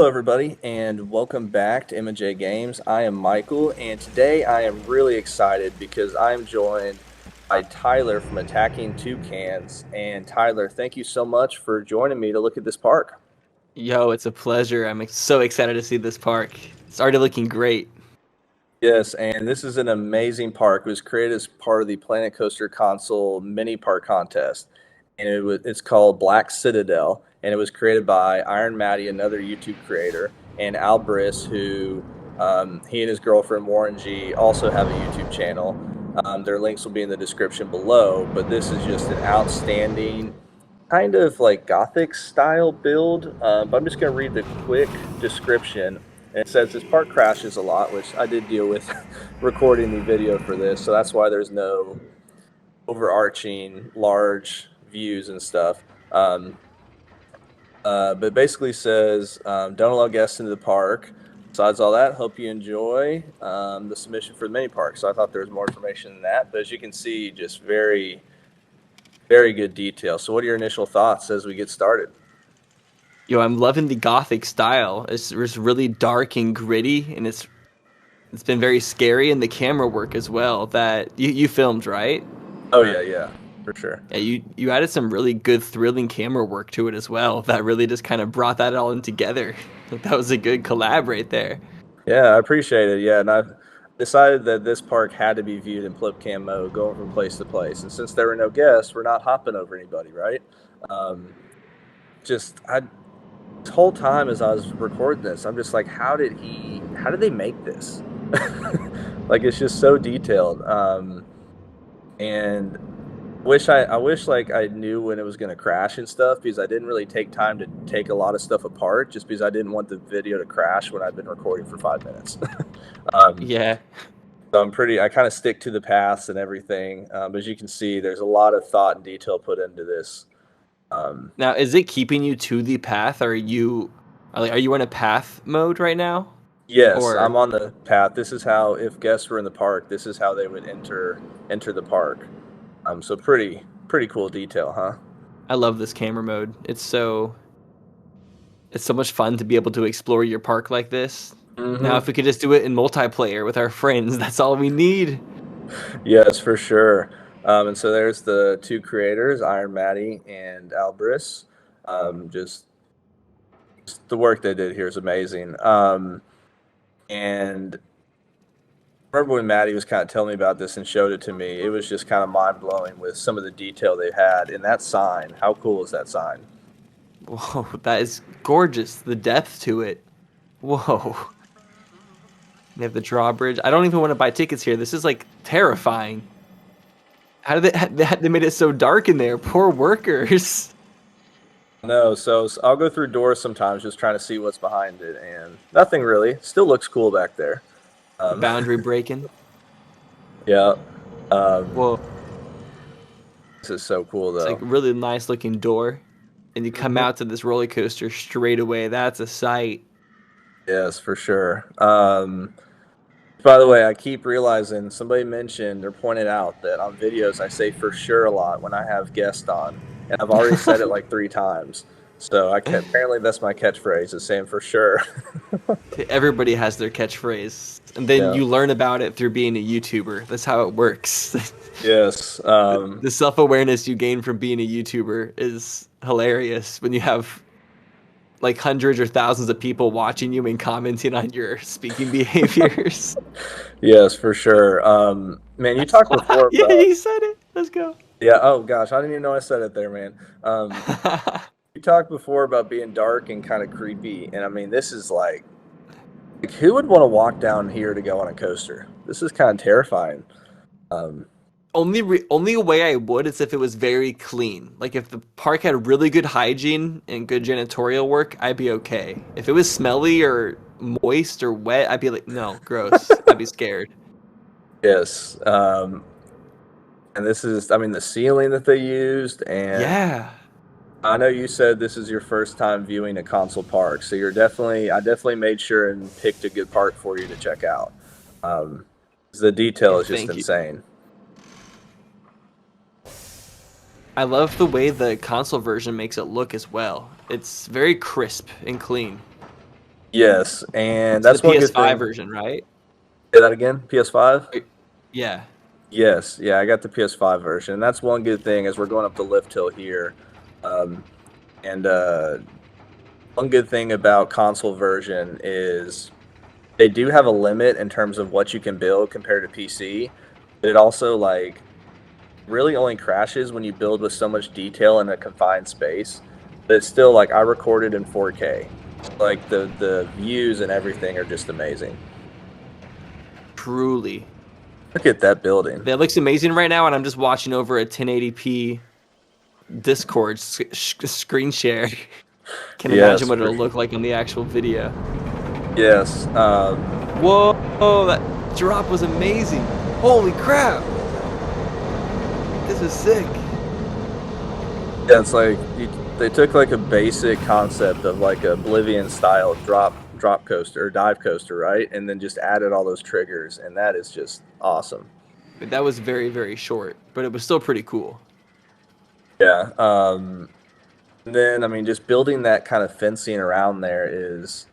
Hello, everybody, and welcome back to M&J Games. I am Michael, and today I am really excited because I am joined by Tyler from AttackingTucans. And Tyler, thank you so much for joining me to look at this park. Yo, it's a pleasure. I'm so excited to see this park. It's already looking great. Yes, and this is an amazing park. It was created as part of the Planet Coaster Console mini park contest, and it's called Black Citadel, and it was created by Iron Matty, another YouTube creator, and Albris, who he and his girlfriend Warren G also have a YouTube channel. Their links will be in the description below, but this is just an outstanding kind of like Gothic style build. But I'm just going to read the quick description. And it says this park crashes a lot, which I did deal with recording the video for this, so that's why there's no overarching large views and stuff. But basically says, don't allow guests into the park. Besides all that, hope you enjoy the submission for the mini park. So I thought there was more information than that, but as you can see, just very, very good detail. So what are your initial thoughts as we get started? Yo, I'm loving the Gothic style. It's really dark and gritty, and it's been very scary, and the camera work as well. That you filmed, right? Oh yeah, for sure. Yeah, you added some really good, thrilling camera work to it as well. That really just kind of brought that all in together. Like, that was a good collab right there. Yeah, I appreciate it. Yeah, and I've decided that this park had to be viewed in flip cam mode, going from place to place. And since there were no guests, we're not hopping over anybody, right? Um, this whole time as I was recording this, I'm just like, how did they make this? Like, it's just so detailed. And I wish like I knew when it was going to crash and stuff, because I didn't really take time to take a lot of stuff apart, just because I didn't want the video to crash when I've been recording for 5 minutes. um, Yeah. so I kind of stick to the paths and everything. But as you can see, there's a lot of thought and detail put into this. Now, is it keeping you to the path? Or are you in a path mode right now? Yes, Or I'm on the path. This is how, if guests were in the park, this is how they would enter the park. So pretty cool detail, huh? I love this camera mode. It's so much fun to be able to explore your park like this. Now, Hmm. if we could just do it in multiplayer with our friends, that's all we need. Yes, for sure. And so there's the two creators, Iron Matty and Albris. Just the work they did here is amazing. And remember when Matty was kind of telling me about this and showed it to me, it was just kind of mind blowing with some of the detail they had in that sign. How cool is that sign? Whoa, that is gorgeous. The depth to it. Whoa. They have the drawbridge. I don't even want to buy tickets here. This is like terrifying. How did they made it so dark in there? Poor workers. No, so I'll go through doors sometimes just trying to see what's behind it, and nothing really. Still looks cool back there. The Um, boundary breaking. yeah. Um, Whoa. this is so cool, It's like though. a really nice looking door. And you come Mhm. out to this roller coaster straight away. That's a sight. Yes, for sure. By the way, I keep realizing somebody mentioned or pointed out that on videos I say for sure a lot when I have guests on, and I've already said it like 3 times. So apparently that's my catchphrase is saying for sure. Everybody has their catchphrase. And then Yeah. you learn about it through being a YouTuber. That's how it works. Yes. The self-awareness you gain from being a YouTuber is hilarious when you have like hundreds or thousands of people watching you and commenting on your speaking behaviors. Yes, for sure. Man, you talked before Yeah, about you said it. Let's go. yeah. Oh gosh, I didn't even know I said it there, man. You talked before about being dark and kind of creepy, and I mean, this is like who would want to walk down here to go on a coaster? This is kind of terrifying. Um, Only way I would is if it was very clean. Like if the park had really good hygiene and good janitorial work, I'd be okay. If it was smelly or moist or wet, I'd be like, no, gross. I'd be scared. yes. And this is, I mean, the ceiling that they used, and Yeah. I know you said this is your first time viewing a console park, so I definitely made sure and picked a good park for you to check out. Um, the detail Oh, is just thank you. insane. I love the way the console version makes it look as well. It's very crisp and clean. Yes, and It's the that's one good PS5 thing. version, right? Say that again. PS5. Yeah. Yes, yeah, I got the PS5 version. And that's one good thing as we're going up the lift hill here. Um, and one good thing about console version is they do have a limit in terms of what you can build compared to PC. But it also like really only crashes when you build with so much detail in a confined space. But it's still like I recorded in 4K. Like the views and everything are just amazing. Truly. Look at that building. That looks amazing right now, and I'm just watching over a 1080p Discord screen share. Can imagine Yes, what for it'll look like on the actual video. yes. Whoa, that drop was amazing. Holy crap. This is sick. Yeah, it's like they took like a basic concept of like a Oblivion style drop coaster or dive coaster, right? And then just added all those triggers, and that is just awesome. That was very, very short, but it was still pretty cool. Yeah. And then I mean, just building that kind of fencing around there is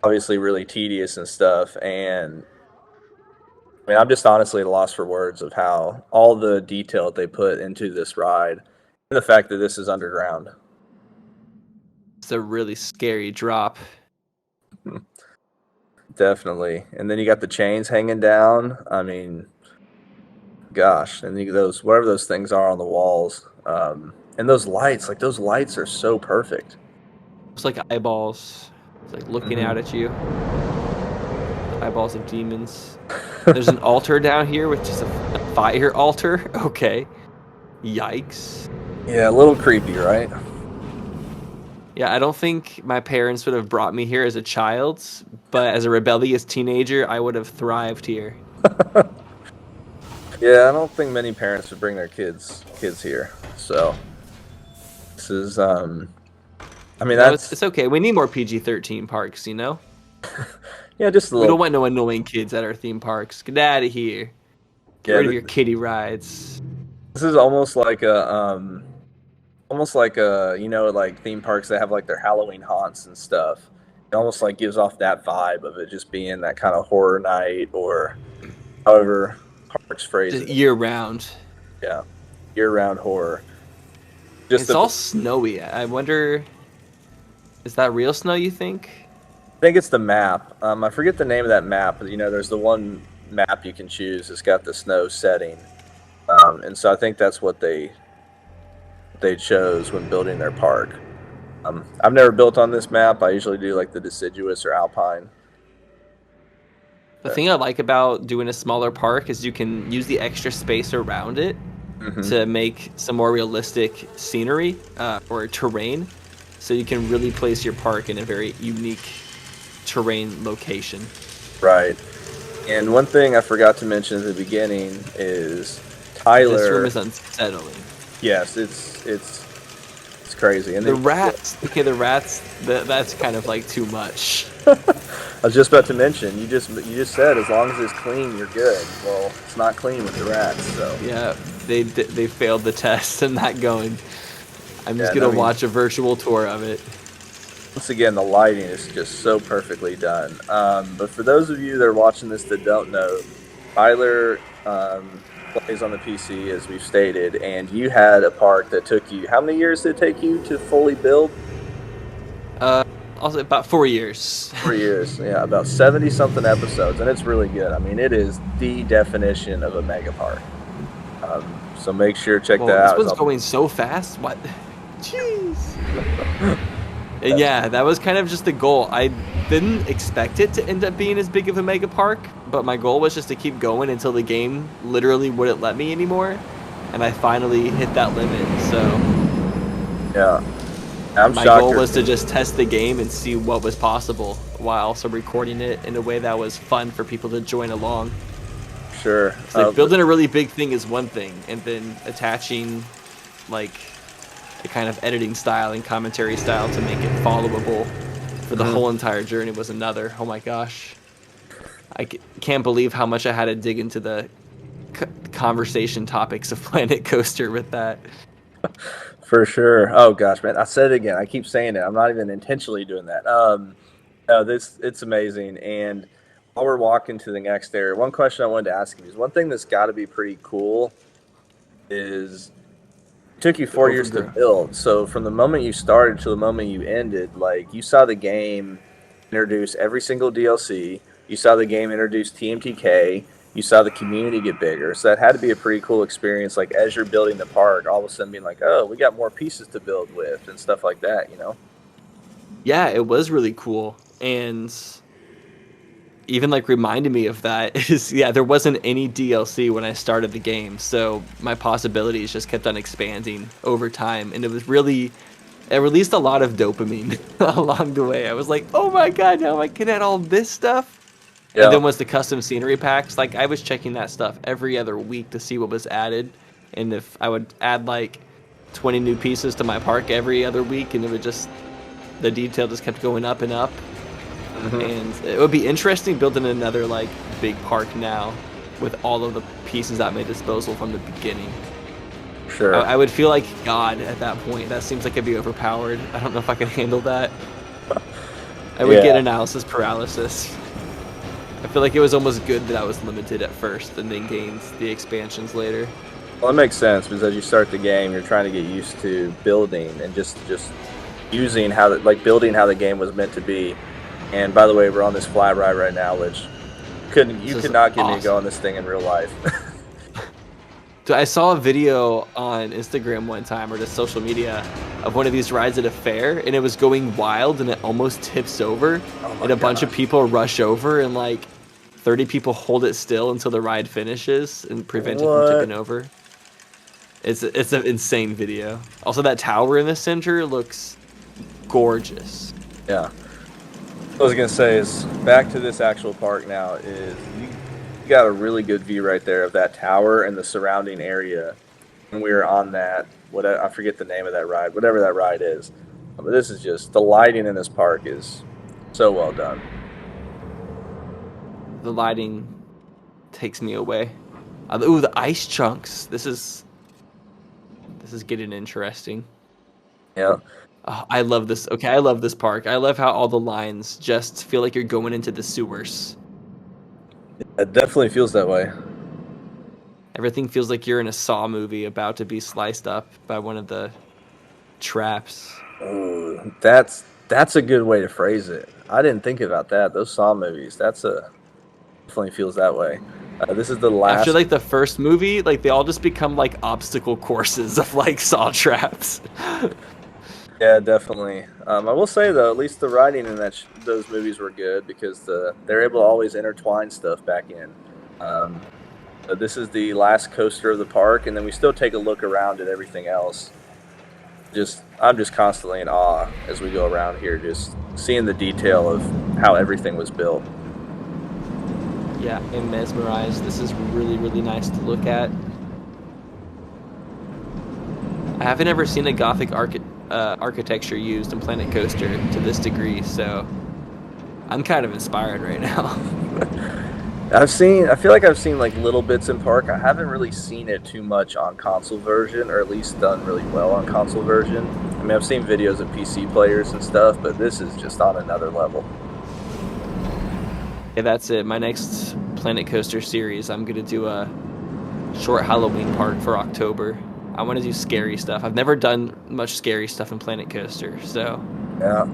obviously really tedious and stuff. And I mean, I'm just honestly at a loss for words of how all the detail that they put into this ride, and the fact that this is underground. It's a really scary drop. Definitely. And then you got the chains hanging down. I mean, gosh, and those whatever those things are on the walls, and those lights, like those lights are so perfect. It's like eyeballs. It's like looking out at you. The eyeballs of demons. There's an altar down here, which is a fire altar. Okay. Yikes. Yeah, a little creepy, right? Yeah, I don't think my parents would have brought me here as a child, but as a rebellious teenager, I would have thrived here. Yeah, I don't think many parents would bring their kids here. So this is, I mean, No, that's it's okay. We need more PG-13 parks, you know? yeah, just a We little. don't want no annoying kids at our theme parks. Get out of here. Get Yeah, rid of your kiddie rides. this is almost like a like theme parks that have like their Halloween haunts and stuff. It almost like gives off that vibe of it just being that kind of horror night or however parks phrase Just it. year round. Yeah, year-round horror. It's all snowy. I wonder, is that real snow, you think? I think it's the map. I forget the name of that map. But, there's the one map you can choose. It's got the snow setting, and so I think that's what they chose when building their park. I've never built on this map. I usually do like the deciduous or alpine. The thing I like about doing a smaller park is you can use the extra space around it to make some more realistic scenery or terrain. So you can really place your park in a very unique terrain location. Right. And one thing I forgot to mention at the beginning is Tyler. This room is unsettling. Yes, it's crazy. And The rats. Okay, the rats. That's kind of like too much. I was just about to mention. You just said as long as it's clean, you're good. Well, it's not clean with the rats, so. Yeah, they failed the test. I'm not going. I'm just Yeah, gonna watch a virtual tour of it. Once again, the lighting is just so perfectly done. But for those of you that are watching this that don't know, Tyler plays on the PC, as we've stated, and you had a park that took you, how many years did it take you to fully build? Also, about 4 years. 4 years, yeah, about 70-something episodes, and it's really good. I mean, it is the definition of a mega park. So make sure to check that out. This one's going so fast. What? Jeez. And yeah, that was kind of just the goal. I didn't expect it to end up being as big of a mega park, but my goal was just to keep going until the game literally wouldn't let me anymore, and I finally hit that limit. So Yeah, I'm my shocked goal you're- was to just test the game and see what was possible, while also recording it in a way that was fun for people to join along. Sure. Like building a really big thing is one thing, and then attaching like the kind of editing style and commentary style to make it followable for the whole entire journey was another. Oh my gosh. I can't believe how much I had to dig into the conversation topics of Planet Coaster with that. For sure. Oh gosh, man, I said it again. I keep saying it. I'm not even intentionally doing that. No, this it's amazing. And while we're walking to the next area, one question I wanted to ask you is one thing that's got to be pretty cool is it took you The 4 years to overgrowth. build. So from the moment you started to the moment you ended, like you saw the game introduce every single DLC. You saw the game introduce TMTK. You saw the community get bigger. So that had to be a pretty cool experience. Like as you're building the park, all of a sudden being like, oh, we got more pieces to build with and stuff like that. You know? Yeah, it was really cool. And even like reminded me of that is yeah, there wasn't any DLC when I started the game, so my possibilities just kept on expanding over time, and it released a lot of dopamine along the way. I was like, oh my god, now I can add all this stuff. And Yeah. then was the custom scenery packs. Like I was checking that stuff every other week to see what was added, and if I would add like 20 new pieces to my park every other week, and it would just the detail just kept going up and up. Hmm. And it would be interesting building another like big park now with all of the pieces at my disposal from the beginning. Sure. I would feel like God at that point. That seems like it'd be overpowered. I don't know if I could handle that. I would get Yeah. analysis paralysis. I feel like it was almost good that I was limited at first and then gained the expansions later. Well, it makes sense because as you start the game, you're trying to get used to building and just using how like building how the game was meant to be. And by the way, we're on this fly ride right now, which This you is could not get me to go awesome. on this thing in real life. So I saw a video on Instagram one time or just social media of one of these rides at a fair, and it was going wild and it almost tips over, Oh my and a bunch of gosh. people rush over and like 30 people hold it still until the ride finishes and prevent it from tipping What? over. It's an insane video. Also, that tower in the center looks gorgeous. Yeah. What I was gonna say is back to this actual park now is you got a really good view right there of that tower and the surrounding area. And we were on that what I forget the name of that ride, whatever that ride is. But this is just the lighting in this park is so well done. The lighting takes me away. Ooh, the ice chunks. This is getting interesting. Yeah. Oh, I love this. Okay, I love this park. I love how all the lines just feel like you're going into the sewers. It definitely feels that way. Everything feels like you're in a Saw movie about to be sliced up by one of the traps. Ooh, that's a good way to phrase it. I didn't think about that. Those Saw movies. That's a definitely feels that way. This is the After last. like the first movie, like they all just become like obstacle courses of like Saw traps. Yeah, definitely. I will say though, at least the writing in those movies were good because they're able to always intertwine stuff back in. Um, this is the last coaster of the park, and then we still take a look around at everything else. I'm just constantly in awe as we go around here, just seeing the detail of how everything was built. Yeah, I'm mesmerized. This is really, really nice to look at. I haven't ever seen a Gothic architecture used in Planet Coaster to this degree, so I'm kind of inspired right now. I feel like I've seen like little bits in park. I haven't really seen it too much on console version, or at least done really well on console version. I mean, I've seen videos of PC players and stuff, but this is just on another level. Yeah, that's it. My next Planet Coaster series, I'm gonna do a short Halloween park for October. I want to do scary stuff. I've never done much scary stuff in Planet Coaster, so Yeah.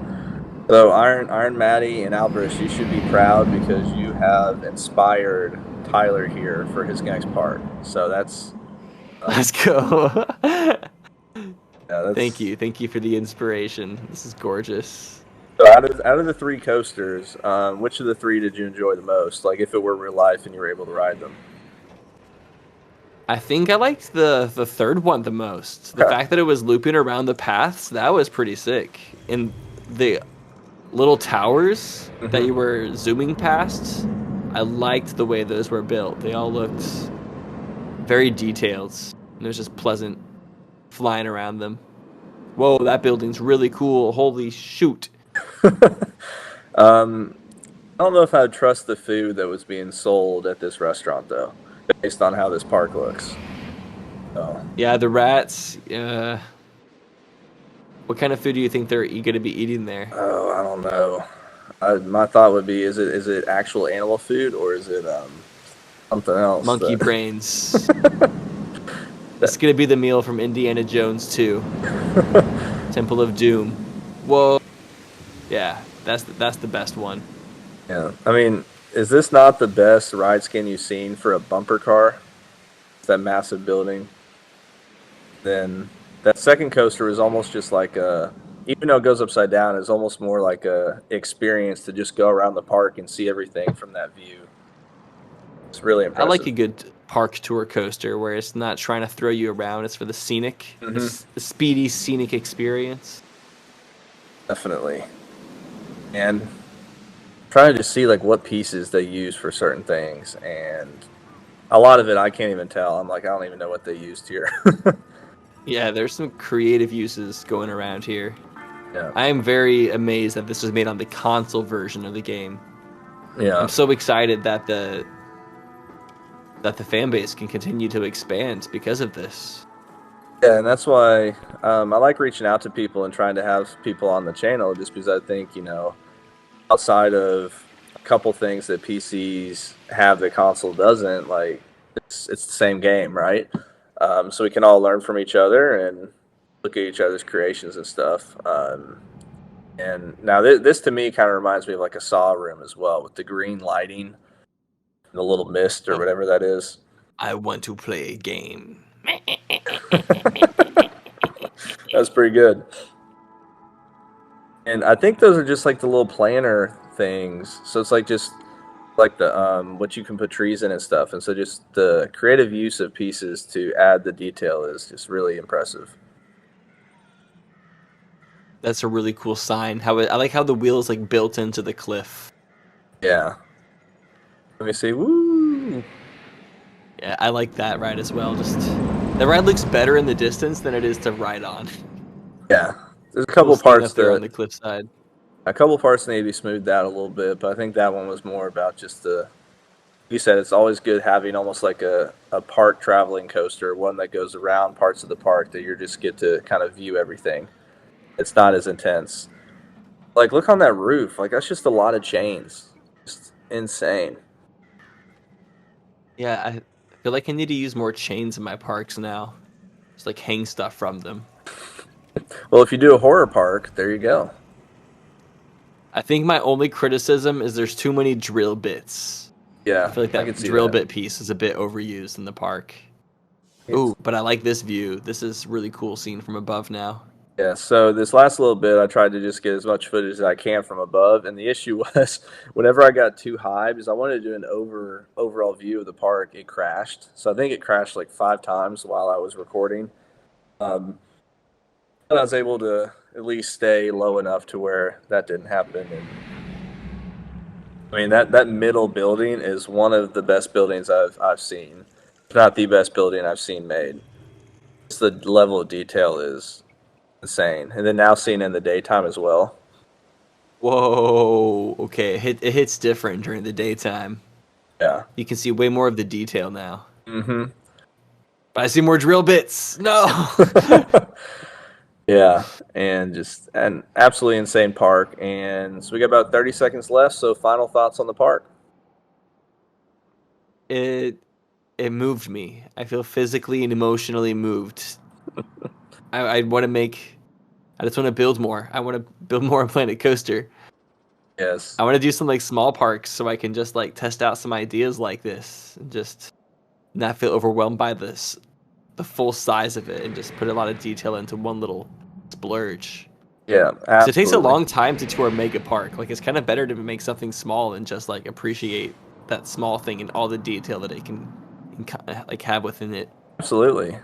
So Iron Matty and Albrecht, you should be proud because you have inspired Tyler here for his next part. So let's go. that's Thank you for the inspiration. This is gorgeous. so out of the three coasters, which of the three did you enjoy the most? Like if it were real life and you were able to ride them. I think I liked the third one the most. The Okay. fact that it was looping around the paths, that was pretty sick. And the little towers that Hmm. you were zooming past, I liked the way those were built. They all looked very detailed. And it was just pleasant flying around them. Whoa, that building's really cool. Holy shoot. um, I don't know if I'd trust the food that was being sold at this restaurant though, based on how this park looks. So, Yeah, the rats. What kind of food do you think they're going to be eating there? oh, I don't know. My thought would be: is it actual animal food or is it something else? Monkey brains. This is gonna be the meal from Indiana Jones 2, Temple of Doom. Whoa. Yeah, that's the best one. Yeah, I mean, is this not the best ride skin you've seen for a bumper car? It's that massive building. Then that second coaster is almost just like a, even though it goes upside down, it's almost more like a experience to just go around the park and see everything from that view. It's really I like impressive. a good park tour coaster where it's not trying to throw you around; it's for the scenic, the speedy scenic experience. Definitely. And trying to just see like what pieces they use for certain things, and a lot of it I can't even tell. I'm like, I don't even know what they used here. Yeah, there's some creative uses going around here. Yeah. I am very amazed that this was made on the console version of the game. Yeah. I'm so excited that the fan base can continue to expand because of this. Yeah, and that's why I like reaching out to people and trying to have people on the channel, just because I think, outside of a couple things that PCs have that console doesn't, like it's the same game, right? So we can all learn from each other and look at each other's creations and stuff. And now this to me kind of reminds me of like a Saw room as well, with the green lighting and the little mist or Oh, whatever that is. I want to play a game. That's pretty good. And I think those are just like the little planner things. So it's like just like the what you can put trees in and stuff. And so just the creative use of pieces to add the detail is just really impressive. That's a really cool sign. I like how the wheel is like built into the cliff. Yeah. Let me see. Woo! Yeah, I like that ride as well. Just the ride looks better in the distance than it is to ride on. Yeah. There's a Cool couple stand parts up there on that the cliffside. need to be smoothed out a little bit, but I think that one was more about just the. You said it's always good having almost like a park traveling coaster, one that goes around parts of the park that you just get to kind of view everything. It's not as intense. Like, look on that roof. Like, that's just a lot of chains. Just insane. Yeah, I feel like I need to use more chains in my parks now. Just like hang stuff from them. Well, if you do a horror park, there you go. I think my only criticism is there's too many drill bits. I Yeah, feel like I can that see drill that. bit piece is a bit overused in the park. It's, Ooh, but I like this view. This is really cool seen from above now. yeah, so this last little bit, I tried to just get as much footage as I can from above, and the issue was whenever I got too high, because I wanted to do an overall view of the park, it crashed. So I think it crashed like 5 times while I was recording. Um, but I was able to at least stay low enough to where that didn't happen. And I mean that middle building is one of the best buildings I've seen, if not the best building I've seen made. Just the level of detail is insane, and then now seeing it in the daytime as well. Whoa. Okay, it hits different during the daytime. Yeah. You can see way more of the detail now. Mm-hmm. But I see more drill bits. No. Yeah, and just an absolutely insane park. And so we got about 30 seconds left. So final thoughts on the park? it it moved me. I feel physically and emotionally moved. I want to make. I just want to build more. I want to build more on Planet Coaster. Yes. I want to do some like small parks so I can just like test out some ideas like this and just not feel overwhelmed by the full size of it and just put a lot of detail into one little splurge. Yeah, So it takes a absolutely. long time to tour a mega park. Like it's kind of better to make something small and just like appreciate that small thing and all the detail that it can like have within it. Absolutely.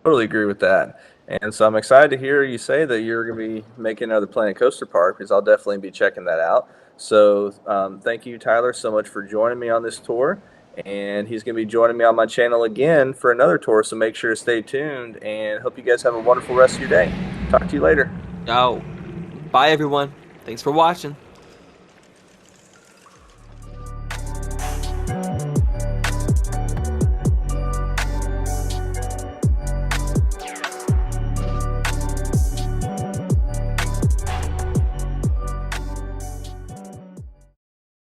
Totally agree with that. And so I'm excited to hear you say that you're going to be making another Planet Coaster Park, because I'll definitely be checking that out. So thank you, Tyler, so much for joining me on this tour. And he's going to be joining me on my channel again for another tour. So make sure to stay tuned, and hope you guys have a wonderful rest of your day. Talk to you later. Oh, bye everyone. Thanks for watching.